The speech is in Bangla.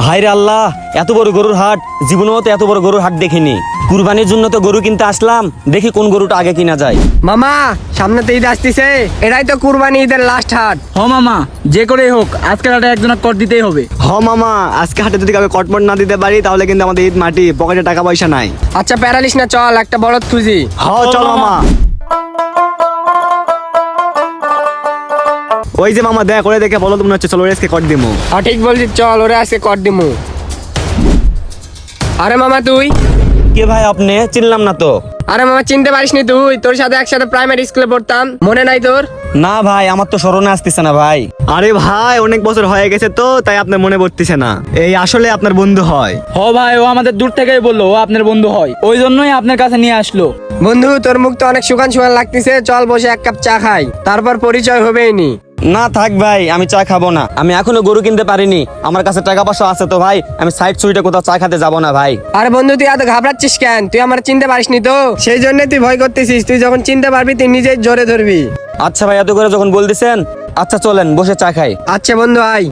হায় রে আল্লাহ, এত বড় গরুর হাট, জীবনেও তো এত বড় গরুর হাট দেখিনি। কুরবানির জন্য তো গরু কিনতে আসলাম, দেখি কোন গরুটা আগে কিনা যায়। মামা, সামনে তো ঈদ আসতেছে, এটাই তো কুরবানি ঈদের লাস্ট হাট। হ মামা, যে করেই হোক আজকের হাটে একজনের কর দিতেই হবে। হ মামা, আজকে হাটে যদি কাউকে কটমট না দিতে পারি তাহলে কিন্তু আমাদের ঈদ মাটি, পকেটে টাকা পয়সা নাই। আচ্ছা প্যারালিস না, চল একটা বলদ খুঁজি। হ চল মামা। ওই যে মামা দেখ, করে দেখে বলো মনে হচ্ছে, চলো আজকে কট দিমু। হ্যাঁ ঠিক বলছিস, চল ওরে আজকে কর দিমু। আরে মামা তুই? কে ভাই আপনি? চিনলাম না তো। আরে মামা চিনতে পারিসনি তুই? তোর সাথে একসাথে প্রাইমারি স্কুলে পড়তাম, মনে নাই তোর? না ভাই, আমার তো স্মরণে আসতেছে না ভাই। আরে ভাই, অনেক বছর হয়ে গেছে তো, তাই আপনার মনে পড়তেছে না। এই আসলে আপনার বন্ধু হয়। হ ভাই, ও আমাদের দূর থেকেই বললো ও আপনার বন্ধু হয়, ওই জন্যই আপনার কাছে নিয়ে আসলো। বন্ধু, তোর মুখ তো অনেক শুকান শুকান লাগতেছে, চল বসে এক কাপ চা খাই, তারপর পরিচয় হবেই নি। না থাক ভাই, আমি চা খাবো না। আমি এখনো গরু কিনতে পারিনি, আমার কাছে টাকা পয়সা আছে তো ভাই, আমি সাইড সুইটে কোথাও চা খেতে যাবো না ভাই। আরে বন্ধু, তুই এত ঘাবড়াচ্ছিস কেন? তুই আমার চিনতে পারিসনি তো, সেই জন্য তুই ভয় করতেছিস। তুই যখন চিনতে পারবি তুই নিজেই জোরে ধরবি। আচ্ছা ভাই, এত করে যখন বলতেছেন, আচ্ছা চলেন বসে চা খাই। আচ্ছা বন্ধু আয়।